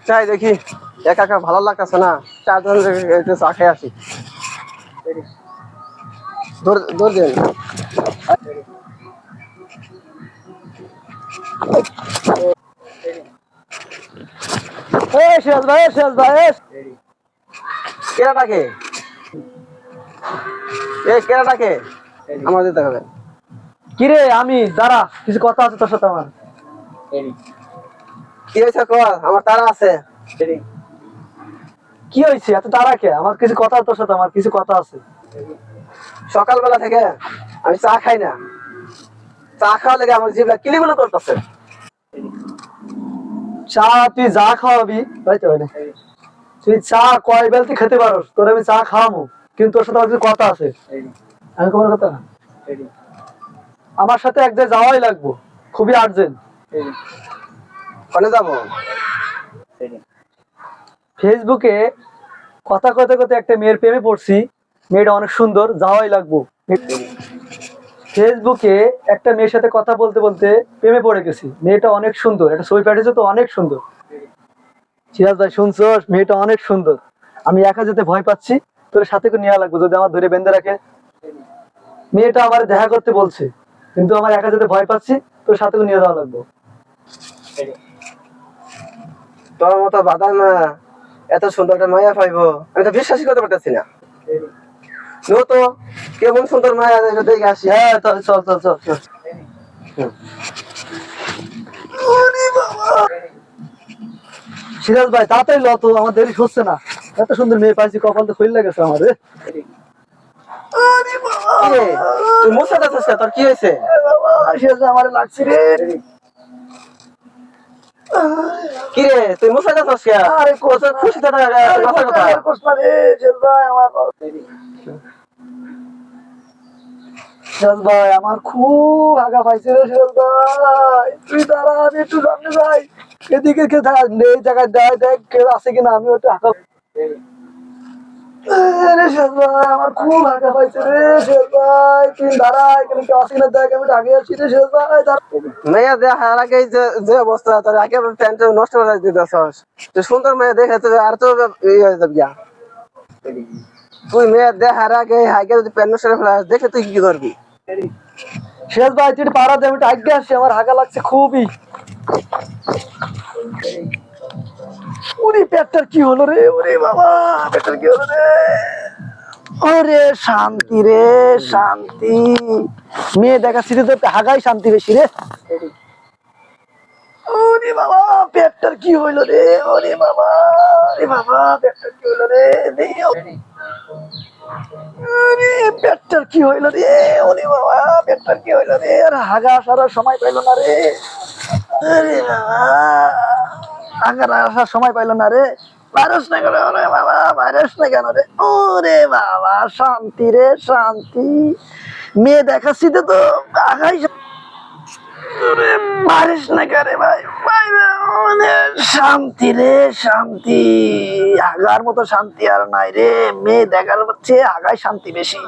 চাই দেখি, একা একা ভালো লাগতেছে না, চারজন একটু চা খেয়ে আসি। দৌড় দেন। সিরাজ ভাই, সিরাজ ভাই, কেরাটাকে, কেরাটাকে আমার দিতে হবে। কিরে আমি দাঁড়া, কিছু কথা আছে তোর সাথে আমার। কি হয়েছে কর, আমার তারা আছে। কি হয়েছে এত তাড়া কে? আমার কিছু কথা তোর সাথে, আমার কিছু কথা আছে। সকালবেলা থেকে আমি চা খাই না, চা খাওয়া লেগে আমার জিভটা কিলিবিলি করতেছে। চা তুই যা খাওয়াবি হয়তো হয় না, তুই চা কয় বেলতে খেতে পারোস, তোর আমি চা খাওয়াবো, কিন্তু তোর সাথে আমার কিছু কথা আছে। আমি কোনো কথা না, আমার সাথে এক জায়গায় যাওয়াই লাগবো, খুবই আর্জেন্ট। ওখানে যাবো। ফেসবুকে কথা কতে কতে একটা মেয়ের প্রেমে পড়ছি, মেয়েটা অনেক সুন্দর, যাওয়াই লাগবো। ফেসবুকে একটা মেয়ের সাথে কথা বলতে বলতে প্রেমে পড়ে গেছি, মেয়েটা অনেক সুন্দর, একটা ছবি পাঠিয়েছে তো, অনেক সুন্দর। সিরাজ ভাই শুনছস, মেয়েটা অনেক সুন্দর, আমি একা যেতে ভয় পাচ্ছি, তোর সাথে করে নেওয়া লাগবে, যদি আমার ধরে বেঁধে রাখে। মেয়েটা আমার দেখা করতে বলছে, কিন্তু আমার একা যেতে ভয় পাচ্ছি, তোর সাথে করে নিয়ে যাওয়া লাগবে। তোর মতো বাদাম এত সুন্দর একটা মায়া পাইবো, আমি তো বিশ্বাসই করতে পারতেছি না। নো তো, কেমন সুন্দর মায়া, দেখে আসি। হ্যাঁ চল চল চল চল চল। সিরাজ ভাই তাড়াতাড়ি ল তো, আমার দেরি হচ্ছে না, এত সুন্দর মেয়ে পাইছি, কপাল তো খুলে গেছে আমার রে। কিরে, তুই মুছা যাচ্ছিস না, তোর কি হয়েছে? সিরাজ ভাই আমার লাগছে রে। কিরে, তুই মুছা যাচ্ছিস কে? আরে কত খুশিতে কথা কথা। সিরাজ ভাই আমার খুব আগা পাইছে রে। সিরাজ ভাই তুই দাঁড়া, আমি একটু সামনে যাই, এদিকে কে এই জায়গায় দেয় দেখ কেউ আছে কিনা, আমি ওটা হাঁকা। সিরাজ ভাই আমার খুব আগা পাইছে রে। সিরাজ ভাই তুই দাঁড়া, এখানে কেউ আছে কিনা দেখ, আমি আগে আসছি রে। সিরাজ ভাই মেয়া দেখার আগে যে অবস্থা, তোর আগে প্যান্ট নষ্ট করে দিতেছস। তুই সুন্দর মেয়ে দেখে তো আর তো ইয়ে হয়ে যাবি। তুই মেয়ে দেখার আগে আগে যদি প্যান্ট নষ্ট করে ফেলাস, দেখে তুই কি করবি? সিরাজ ভাই তুই পাড়া দে, আমি আগে আসছি, আমার হাগা লাগছে খুবই। ওরে পেটটার কি হলো রে, ওরে বাবা পেটটার কি হলো রে। ওরে শান্তি রে শান্তি, মেয়ে দেখাচ্ছি তো হাগাই শান্তি বেশি রে। ওরে বাবা পেটটার কি হইলো রে, ওরে বাবা, রে বাবা পেটটার কি হইলো রে, আরে পেটটার কি হইলো রে, ওরে বাবা পেটটার কি হইলো রে, আর হাগা আসার সময় পাইলো না রে। আরে বাবা হাগার আসার সময় পাইলো না রে। ভাইরাস না কেন রে বাবা, ভাইরাস না কেন রে, ওরে বাবা শান্তি রে শান্তি, মেয়ে দেখাচ্ছি তো আগাই পারিস না কেন ভাই, মানে শান্তি রে শান্তি, আগার মতো শান্তি আর নাই রে, মেয়ে দেখার হচ্ছে আগায় শান্তি বেশি।